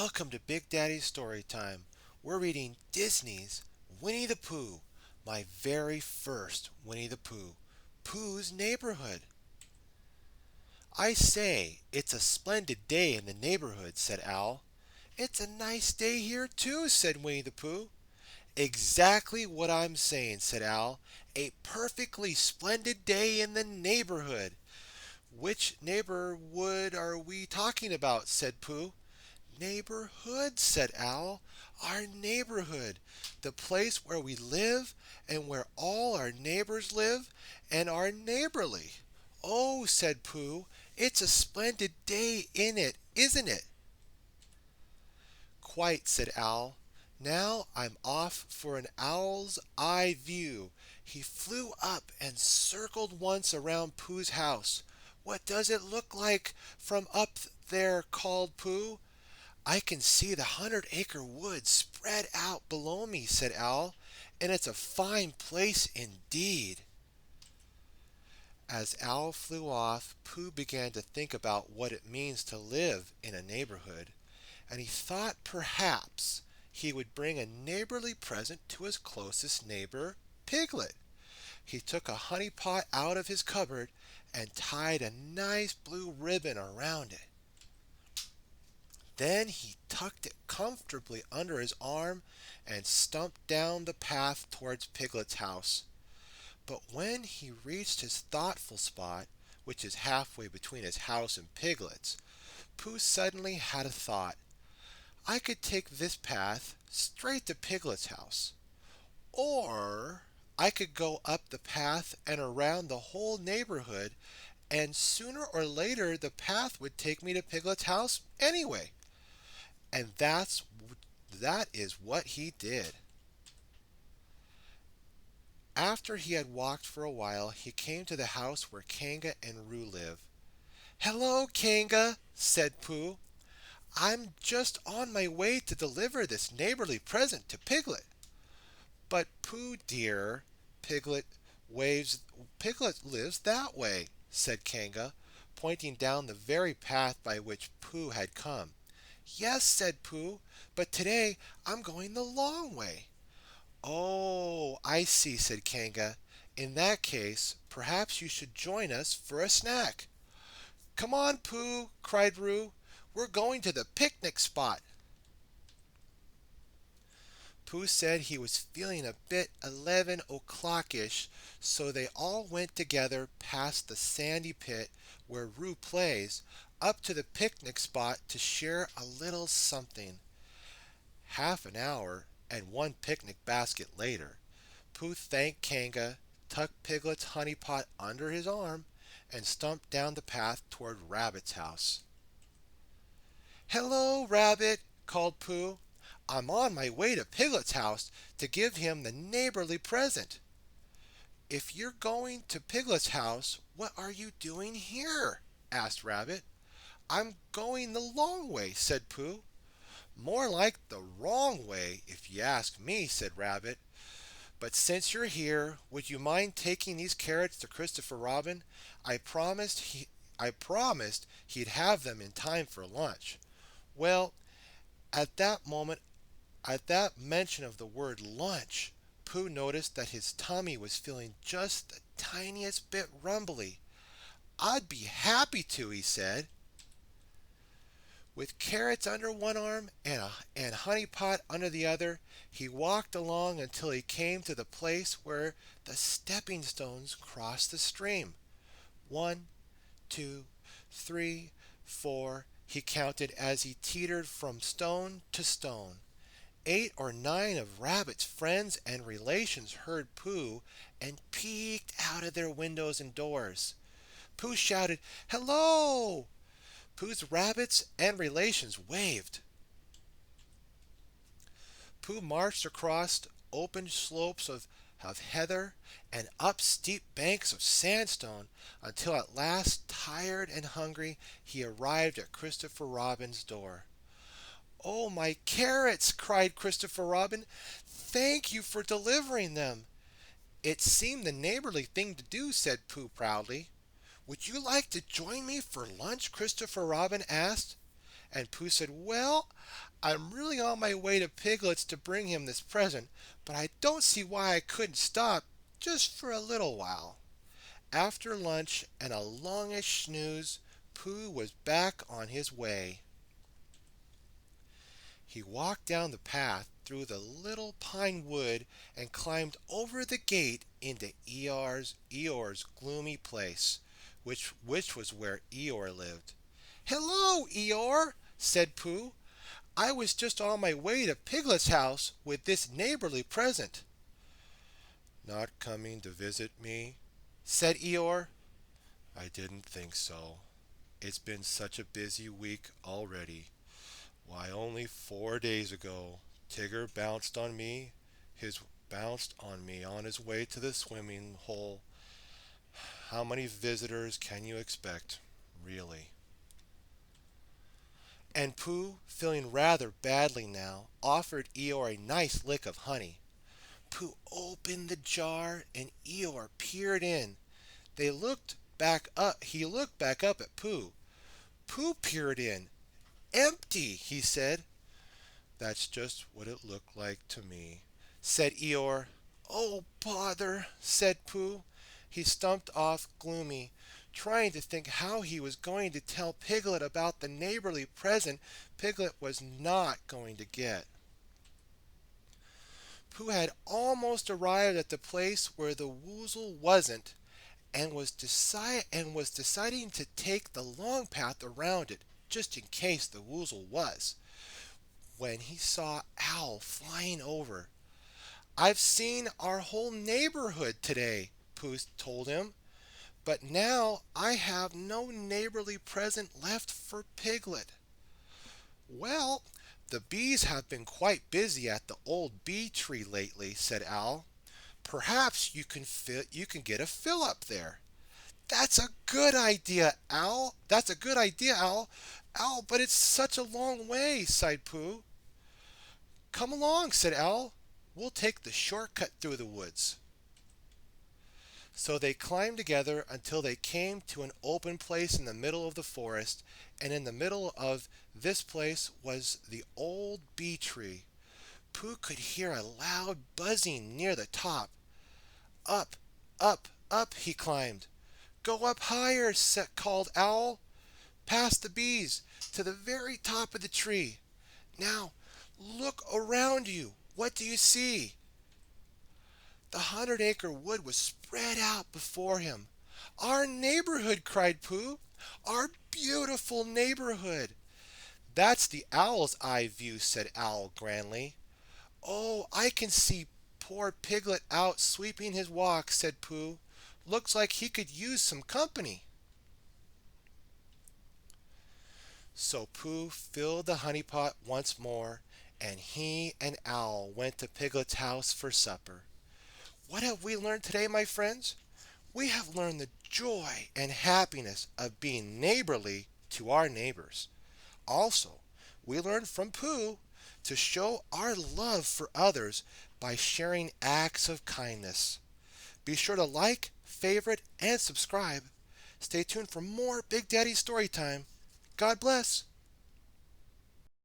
Welcome to Big Daddy's Story Time. We're reading Disney's Winnie the Pooh, my very first Winnie the Pooh, Pooh's Neighborhood. I say, it's a splendid day in the neighborhood, said Al. It's a nice day here, too, said Winnie the Pooh. Exactly what I'm saying, said Al. A perfectly splendid day in the neighborhood. Which neighborhood are we talking about? Said Pooh. Neighborhood, said Al. Our neighborhood. The place where we live and where all our neighbors live and are neighborly. Oh, said Pooh, it's a splendid day in it, isn't it? Quite, said Al. Now I'm off for an owl's eye view. He flew up and circled once around Pooh's house. What does it look like from up there? Called Pooh. I can see the 100-acre woods spread out below me, said Al, and it's a fine place indeed. As Al flew off, Pooh began to think about what it means to live in a neighborhood, and he thought perhaps he would bring a neighborly present to his closest neighbor, Piglet. He took a honey pot out of his cupboard and tied a nice blue ribbon around it. Then he tucked it comfortably under his arm and stumped down the path towards Piglet's house. But when he reached his thoughtful spot, which is halfway between his house and Piglet's, Pooh suddenly had a thought. I could take this path straight to Piglet's house. Or I could go up the path and around the whole neighborhood, and sooner or later the path would take me to Piglet's house anyway. And that is what he did. After he had walked for a while, he came to the house where Kanga and Rue live. Hello, Kanga, said Pooh. I'm just on my way to deliver this neighborly present to Piglet. But Pooh, dear, Piglet waves. Piglet lives that way, said Kanga, pointing down the very path by which Pooh had come. Yes, said Pooh, but today I'm going the long way. Oh, I see, said Kanga. In that case, perhaps you should join us for a snack. Come on, Pooh, cried Roo. We're going to the picnic spot. Pooh said he was feeling a bit 11 o'clockish, so they all went together past the sandy pit where Roo plays, up to the picnic spot to share a little something. Half an hour and one picnic basket later, Pooh thanked Kanga, tucked Piglet's honey pot under his arm, and stumped down the path toward Rabbit's house. Hello, Rabbit, called Pooh. I'm on my way to Piglet's house to give him the neighborly present. If you're going to Piglet's house, what are you doing here? Asked Rabbit. I'm going the long way, said Pooh. More like the wrong way, if you ask me, said Rabbit. But since you're here, would you mind taking these carrots to Christopher Robin? I promised he'd have them in time for lunch. Well, at that moment, at that mention of the word lunch, Pooh noticed that his tummy was feeling just the tiniest bit rumbly. I'd be happy to, he said. With carrots under one arm and honey pot under the other, he walked along until he came to the place where the stepping stones crossed the stream. 1, 2, 3, 4, he counted as he teetered from stone to stone. 8 or 9 of Rabbit's friends and relations heard Pooh and peeked out of their windows and doors. Pooh shouted, "Hello!" Pooh's rabbits and relations waved. Pooh marched across open slopes of heather and up steep banks of sandstone until at last, tired and hungry, he arrived at Christopher Robin's door. "Oh, my carrots!" cried Christopher Robin. "Thank you for delivering them." "It seemed the neighborly thing to do," said Pooh proudly. "Would you like to join me for lunch?" Christopher Robin asked. And Pooh said, "Well, I'm really on my way to Piglet's to bring him this present, but I don't see why I couldn't stop just for a little while." After lunch and a longish snooze, Pooh was back on his way. He walked down the path through the little pine wood and climbed over the gate into Eeyore's gloomy place, which was where Eeyore lived. "Hello, Eeyore," said Pooh. "I was just on my way to Piglet's house with this neighborly present." "Not coming to visit me?" said Eeyore. "I didn't think so. It's been such a busy week already. Why, only 4 days ago, Tigger bounced on me on his way to the swimming hole. How many visitors can you expect, really?" And Pooh, feeling rather badly now, offered Eeyore a nice lick of honey. Pooh opened the jar and Eeyore peered in. He looked back up at Pooh. Pooh peered in. "Empty," he said. "That's just what it looked like to me," said Eeyore. "Oh, bother," said Pooh. He stumped off gloomy, trying to think how he was going to tell Piglet about the neighborly present Piglet was not going to get. Pooh had almost arrived at the place where the woozle wasn't, and was deciding to take the long path around it, just in case the woozle was, when he saw Owl flying over. "I've seen our whole neighborhood today," Pooh told him, "but now I have no neighborly present left for Piglet." "Well, the bees have been quite busy at the old bee tree lately," said Owl. "Perhaps you can get a fill up there." "That's a good idea, Owl. That's a good idea, Owl. Owl, but it's such a long way," sighed Pooh. "Come along," said Owl. "We'll take the short cut through the woods." So they climbed together until they came to an open place in the middle of the forest, and in the middle of this place was the old bee tree. Pooh could hear a loud buzzing near the top. Up, up, up he climbed. "Go up higher," called Owl. "Past the bees, to the very top of the tree. Now, look around you. What do you see?" The 100-acre wood was spread out before him. "Our neighborhood!" cried Pooh. "Our beautiful neighborhood!" "That's the owl's eye view," said Owl grandly. "Oh, I can see poor Piglet out sweeping his walk," said Pooh. "Looks like he could use some company." So Pooh filled the honey pot once more, and he and Owl went to Piglet's house for supper. What have we learned today, my friends? We have learned the joy and happiness of being neighborly to our neighbors. Also, we learned from Pooh to show our love for others by sharing acts of kindness. Be sure to like, favorite, and subscribe. Stay tuned for more Big Daddy Storytime. God bless.